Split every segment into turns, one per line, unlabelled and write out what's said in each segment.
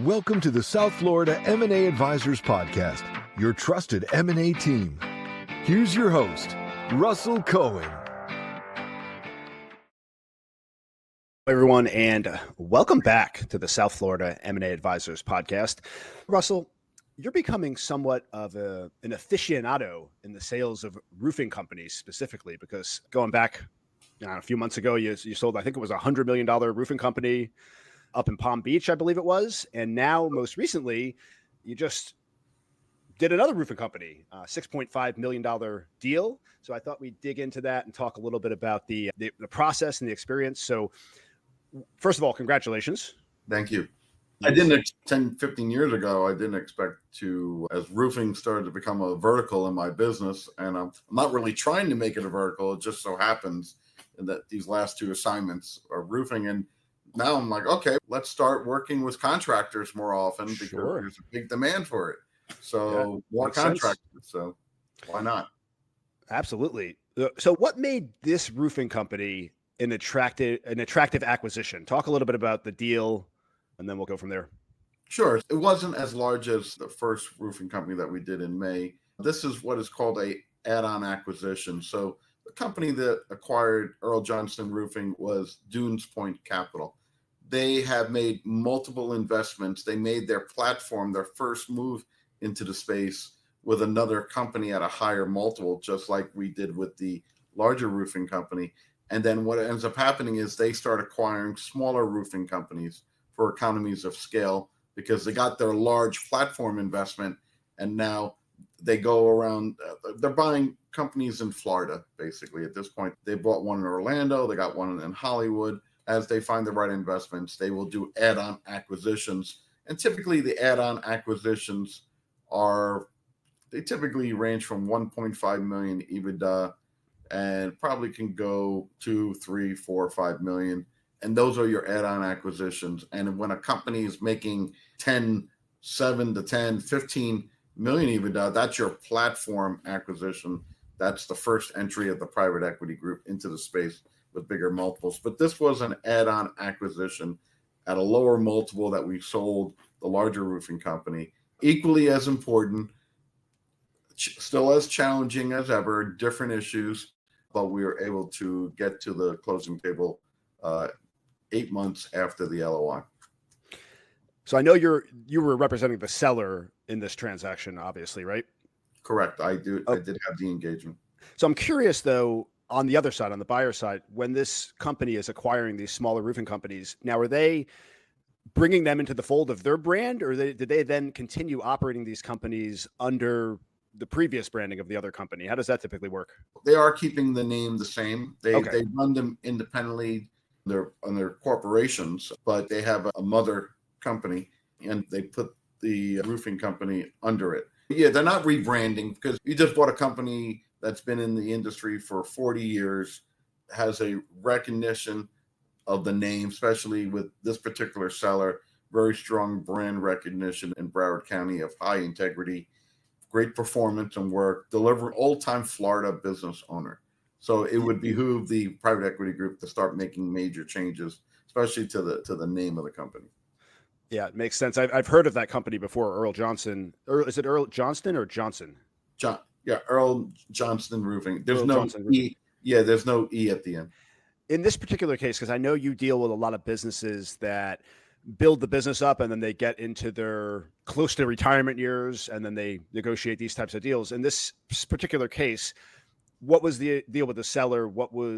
Welcome to the South Florida M&A Advisors Podcast, your trusted M&A team. Here's your host, Russell Cohen.
Hey everyone, and welcome back to the South Florida M&A Advisors Podcast. Russell, you're becoming somewhat of an aficionado in the sales of roofing companies specifically, because going back a few months ago, you sold, I think it was $100 million roofing company up in Palm Beach, I believe it was. And now, most recently, you just did another roofing company, $6.5 million deal. So I thought we'd dig into that and talk a little bit about the process and the experience. So first of all, congratulations.
Thank you. I didn't 10, 15 years ago, I didn't expect to, as roofing started to become a vertical in my business, and I'm not really trying to make it a vertical. It just so happens that these last two assignments are roofing. And now I'm like, okay, let's start working with contractors more often because there's a big demand for it. So more contractors. So why not?
Absolutely. So what made this roofing company an attractive acquisition? Talk a little bit about the deal, and then we'll go from there.
Sure. It wasn't as large as the first roofing company that we did in May. This is what is called a add-on acquisition. So the company that acquired Earl Johnston Roofing was Dunes Point Capital. They have made multiple investments. They made their platform, their first move into the space with another company at a higher multiple, just like we did with the larger roofing company. And then what ends up happening is they start acquiring smaller roofing companies for economies of scale because they got their large platform investment, and now they go around, they're buying companies in Florida, basically. At this point, they bought one in Orlando, they got one in Hollywood. As they find the right investments, they will do add-on acquisitions. And typically the add-on acquisitions they typically range from 1.5 million EBITDA and probably can go 2, 3, 4, 5 million. And those are your add-on acquisitions. And when a company is making 7 to 10, 15 million EBITDA, that's your platform acquisition. That's the first entry of the private equity group into the space with bigger multiples. But this was an add-on acquisition at a lower multiple that we sold the larger roofing company. Equally as important, still as challenging as ever, different issues, but we were able to get to the closing table 8 months after the LOI.
So I know you were representing the seller in this transaction, obviously, right?
Correct. I did have the engagement.
So I'm curious, though, on the other side, on the buyer side, when this company is acquiring these smaller roofing companies, now are they bringing them into the fold of their brand, or did they then continue operating these companies under the previous branding of the other company? How does that typically work?
They are keeping the name the same. They run them independently. They're on their corporations, but they have a mother company, and they put the roofing company under it. Yeah, they're not rebranding because you just bought a company that's been in the industry for 40 years, has a recognition of the name, especially with this particular seller, very strong brand recognition in Broward County of high integrity, great performance and work, deliver old-time Florida business owner. So it would behoove the private equity group to start making major changes, especially to the name of the company.
Yeah, it makes sense. I've heard of that company before, Earl Johnston. Is it Earl Johnston or Johnson?
Earl Johnston Roofing. There's no E. Yeah, there's no E at the end.
In this particular case, because I know you deal with a lot of businesses that build the business up and then they get into their close to retirement years and then they negotiate these types of deals. In this particular case, what was the deal with the seller?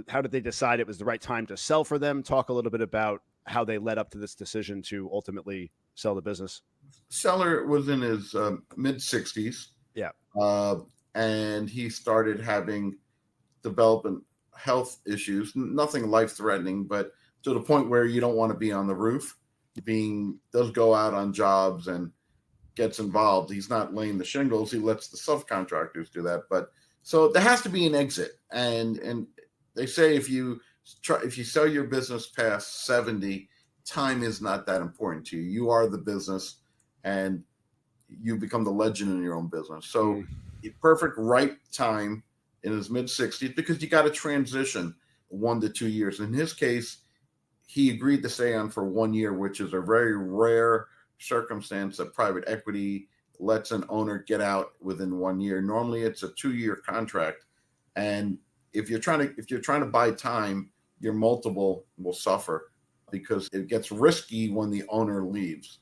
How did they decide it was the right time to sell for them? Talk a little bit about how they led up to this decision to ultimately sell the business.
Seller was in his mid-60s.
Yeah.
And he started developing health issues, nothing life-threatening, but to the point where you don't want to be on the roof. Does go out on jobs and gets involved. He's not laying the shingles. He lets the subcontractors do that. But so there has to be an exit. And they say if you sell your business past 70, time is not that important to you. You are the business, and you become the legend in your own business. So the perfect right time in his mid-60s, because you got to transition 1 to 2 years. In his case, he agreed to stay on for 1 year, which is a very rare circumstance that private equity lets an owner get out within 1 year. Normally it's a 2-year contract. And if you're trying to buy time, your multiple will suffer because it gets risky when the owner leaves.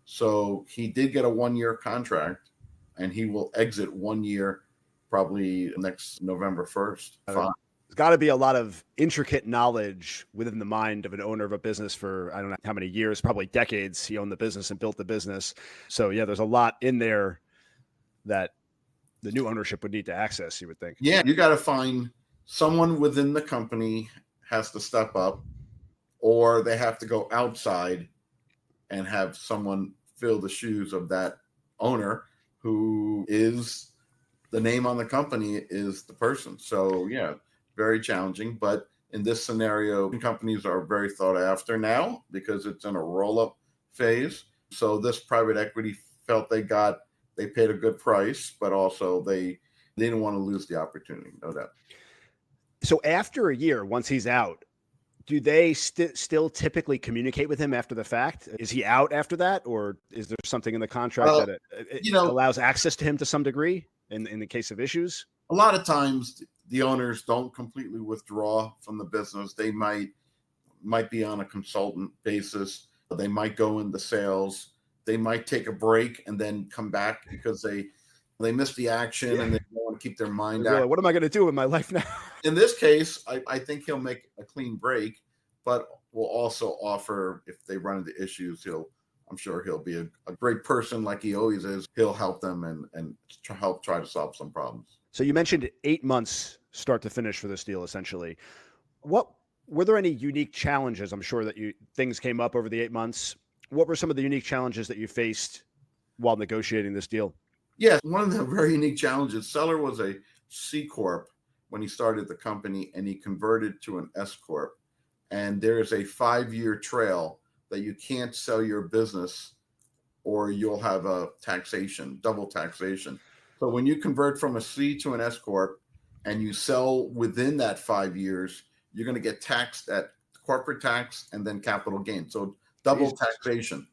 So he did get a 1-year contract, and he will exit 1 year probably next November 1st.
There's got to be a lot of intricate knowledge within the mind of an owner of a business for, I don't know how many years, probably decades. He owned the business and built the business. So yeah, there's a lot in there that the new ownership would need to access, you would think.
Yeah, you got to find someone within the company has to step up, or they have to go outside and have someone fill the shoes of that owner who is the name on the company is the person. So yeah, very challenging. But in this scenario, companies are very thought after now because it's in a roll-up phase. So this private equity felt they paid a good price, but also they didn't want to lose the opportunity, no doubt.
So after a year, once he's out, do they still typically communicate with him after the fact? Is he out after that, or is there something in the contract that it allows access to him to some degree in the case of issues?
A lot of times the owners don't completely withdraw from the business. They might be on a consultant basis. They might go into sales. They might take a break and then come back because they missed the action and they want to keep their mind out.
What am I going to do with my life now?
In this case, I think he'll make a clean break, but will also offer, if they run into issues, I'm sure he'll be a great person like he always is. He'll help them and help try to solve some problems.
So you mentioned 8 months start to finish for this deal, essentially. Were there any unique challenges? I'm sure that things came up over the 8 months. What were some of the unique challenges that you faced while negotiating this deal?
Yeah, one of the very unique challenges, seller was a C Corp when he started the company, and he converted to an S Corp. And there is a 5-year trail that you can't sell your business or you'll have a double taxation. So when you convert from a C to an S Corp and you sell within that 5 years, you're going to get taxed at corporate tax and then capital gain. So double taxation.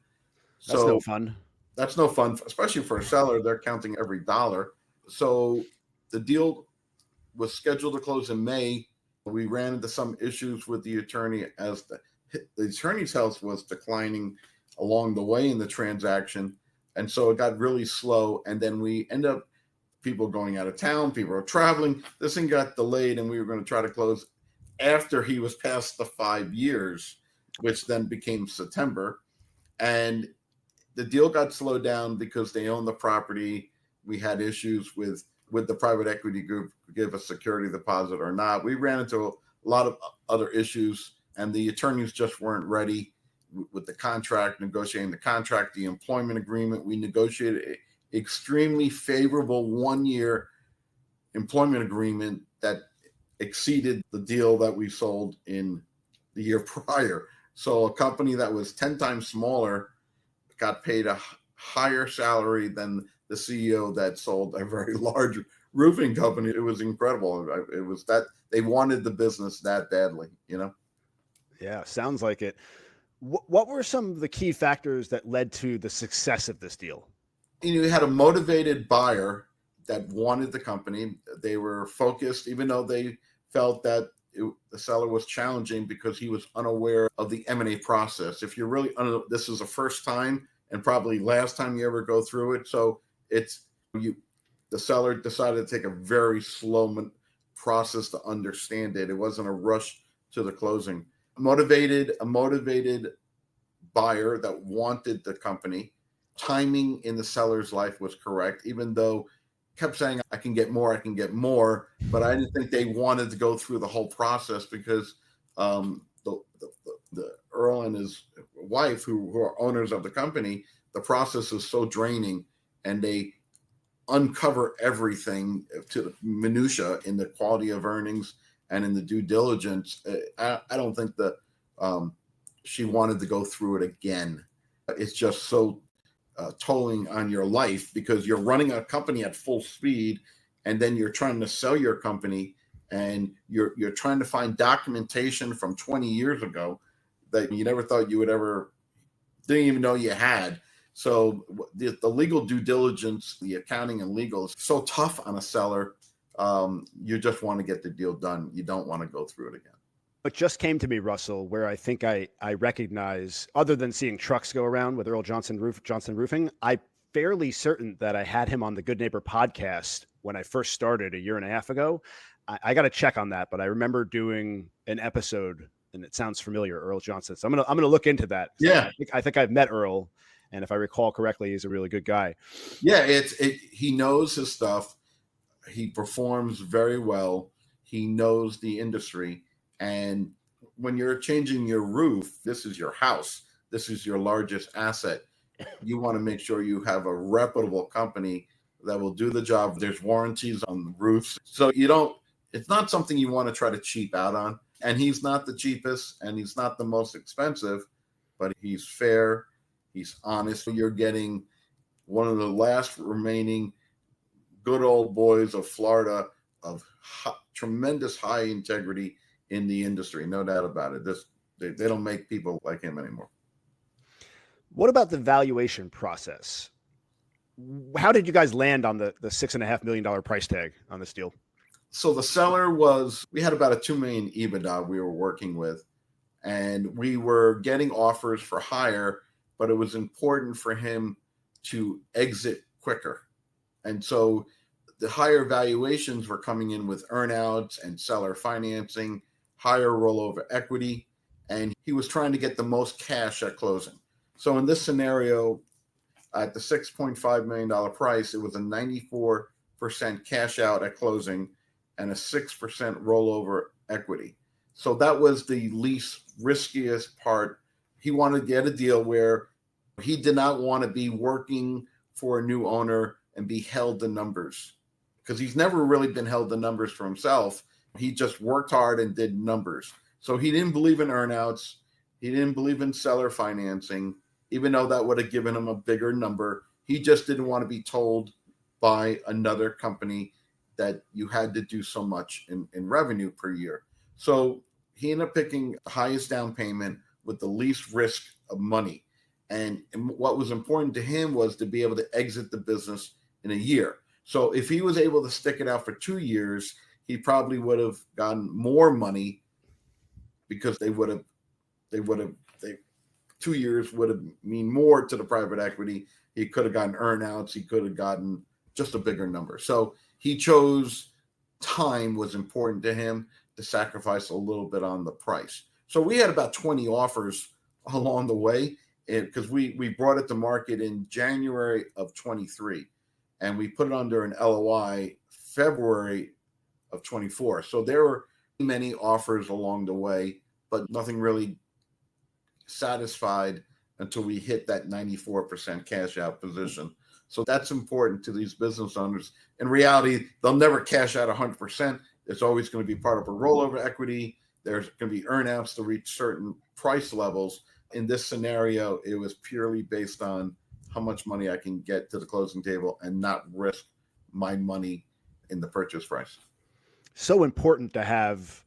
That's no fun.
That's no fun, especially for a seller. They're counting every dollar. So the deal was scheduled to close in May. We ran into some issues with the attorney as the attorney's health was declining along the way in the transaction. And so it got really slow. And then we end up people going out of town, people are traveling. This thing got delayed, and we were going to try to close after he was past the 5 years, which then became September. And the deal got slowed down because they own the property. We had issues with the private equity group, give a security deposit or not. We ran into a lot of other issues, and the attorneys just weren't ready with the contract, negotiating the contract, the employment agreement. We negotiated an extremely favorable 1-year employment agreement that exceeded the deal that we sold in the year prior. So a company that was 10 times smaller got paid a higher salary than the CEO that sold a very large roofing company. It was incredible. It was that they wanted the business that badly,
Yeah, sounds like it. What were some of the key factors that led to the success of this deal?
You had a motivated buyer that wanted the company. They were focused, even though they felt that the seller was challenging because he was unaware of the M&A process. If you're really this is the first time and probably last time you ever go through it. So the seller decided to take a very slow process to understand it. It wasn't a rush to the closing. A motivated buyer that wanted the company. Timing in the seller's life was correct, even though kept saying, I can get more. But I didn't think they wanted to go through the whole process because the Earl and his wife, who are owners of the company, the process is so draining, and they uncover everything to the minutia in the quality of earnings and in the due diligence. I don't think that she wanted to go through it again. It's just so tolling on your life because you're running a company at full speed, and then you're trying to sell your company, and you're trying to find documentation from 20 years ago that you never thought you would ever, didn't even know you had. So the legal due diligence, the accounting and legal is so tough on a seller. You just want to get the deal done. You don't want to go through it again.
It just came to me, Russell, where I think I recognize, other than seeing trucks go around with Earl Johnston Roofing, I'm fairly certain that I had him on the Good Neighbor podcast when I first started a year and a half ago. I got to check on that, but I remember doing an episode, and it sounds familiar, Earl Johnston. So I'm gonna look into that.
Yeah,
I think I've met Earl, and if I recall correctly, he's a really good guy.
Yeah, he knows his stuff. He performs very well. He knows the industry. And when you're changing your roof, this is your house. This is your largest asset. You want to make sure you have a reputable company that will do the job. There's warranties on the roofs. So it's not something you want to try to cheap out on. And he's not the cheapest and he's not the most expensive, but he's fair. He's honest. You're getting one of the last remaining good old boys of Florida of tremendous high integrity in the industry. No doubt about it. They don't make people like him anymore.
What about the valuation process? How did you guys land on the $6.5 million price tag on this deal?
So the seller we had about a $2 million EBITDA we were working with, and we were getting offers for higher, but it was important for him to exit quicker. And so the higher valuations were coming in with earnouts and seller financing, higher rollover equity, and he was trying to get the most cash at closing. So in this scenario, at the $6.5 million price, it was a 94% cash out at closing and a 6% rollover equity. So that was the least riskiest part. He wanted to get a deal where he did not want to be working for a new owner and be held to numbers, because he's never really been held to numbers for himself. He just worked hard and did numbers. So he didn't believe in earnouts. He didn't believe in seller financing, even though that would have given him a bigger number. He just didn't want to be told by another company that you had to do so much in revenue per year. So he ended up picking the highest down payment with the least risk of money. And what was important to him was to be able to exit the business in a year. So if he was able to stick it out for 2 years, he probably would have gotten more money, because 2 years would have mean more to the private equity. He could have gotten earnouts. He could have gotten just a bigger number. So he chose time was important to him, to sacrifice a little bit on the price. So we had about 20 offers along the way, because we brought it to market in January of 23, and we put it under an LOI February of 24. So there were many offers along the way, but nothing really satisfied until we hit that 94% cash out position. So that's important to these business owners. In reality, they'll never cash out 100%. It's always going to be part of a rollover equity. There's going to be earnouts to reach certain price levels. In this scenario, it was purely based on how much money I can get to the closing table and not risk my money in the purchase price.
So important to have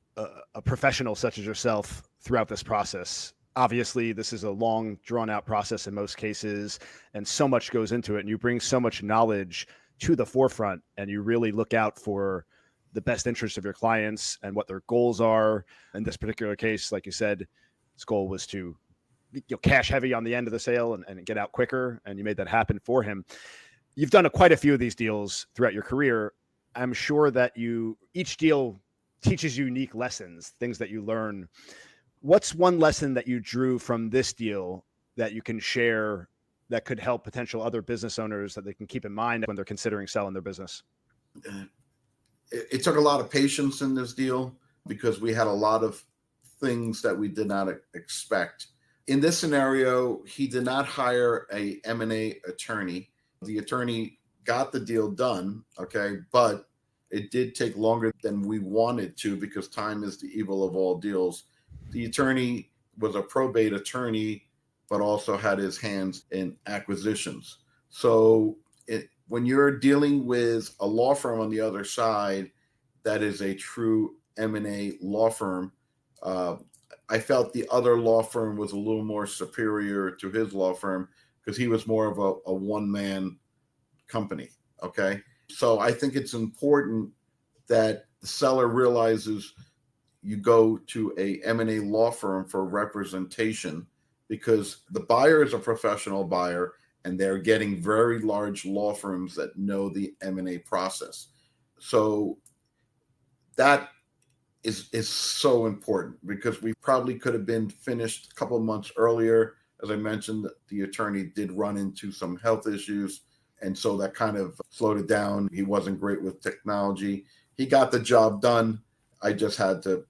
a professional such as yourself throughout this process. Obviously, this is a long, drawn-out process in most cases, and so much goes into it, and you bring so much knowledge to the forefront, and you really look out for the best interest of your clients and what their goals are. In this particular case, like you said, his goal was to cash heavy on the end of the sale and get out quicker, and you made that happen for him. You've done quite a few of these deals throughout your career. I'm sure that each deal teaches you unique lessons, things that you learn. What's one lesson that you drew from this deal that you can share that could help potential other business owners that they can keep in mind when they're considering selling their business?
It took a lot of patience in this deal, because we had a lot of things that we did not expect. In this scenario, he did not hire a M&A attorney. The attorney got the deal done, okay, but it did take longer than we wanted to, because time is the evil of all deals. The attorney was a probate attorney, but also had his hands in acquisitions. So when you're dealing with a law firm on the other side that is a true M&A law firm, I felt the other law firm was a little more superior to his law firm, because he was more of a one-man company. Okay. So I think it's important that the seller realizes you go to a M&A law firm for representation, because the buyer is a professional buyer and they're getting very large law firms that know the M&A process. So that is so important, because we probably could have been finished a couple of months earlier. As I mentioned, the attorney did run into some health issues, and so that kind of slowed it down. He wasn't great with technology. He got the job done. I just had to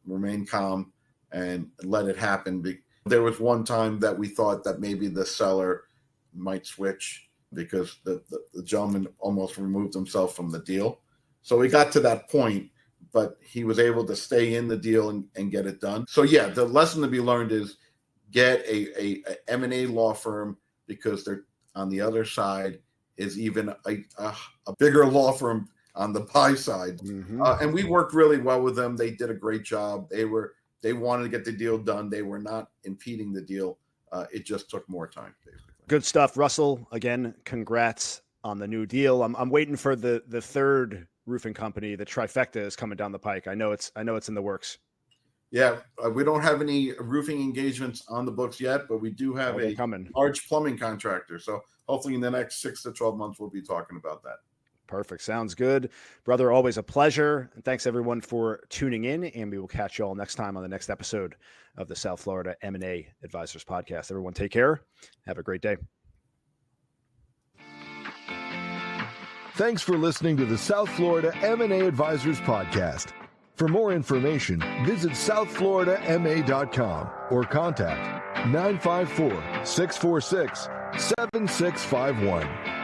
remain calm and let it happen. There was one time that we thought that maybe the seller might switch, because the gentleman almost removed himself from the deal. So we got to that point, but he was able to stay in the deal and get it done. So yeah, the lesson to be learned is get a M&A law firm, because they're on the other side is even a bigger law firm on the buy side.
Mm-hmm.
And we worked really well with them. They did a great job. They wanted to get the deal done. They were not impeding the deal. It just took more time, basically.
Good stuff, Russell. Again, congrats on the new deal. I'm waiting for the third roofing company. The trifecta is coming down the pike. I know it's in the works.
Yeah, we don't have any roofing engagements on the books yet, but we do have a large plumbing contractor. So hopefully in the next 6 to 12 months, we'll be talking about that.
Perfect. Sounds good. Brother, always a pleasure. And thanks everyone for tuning in, and we will catch you all next time on the next episode of the South Florida M&A Advisors Podcast. Everyone take care. Have a great day.
Thanks for listening to the South Florida M&A Advisors Podcast. For more information, visit southfloridama.com or contact 954-646-7651.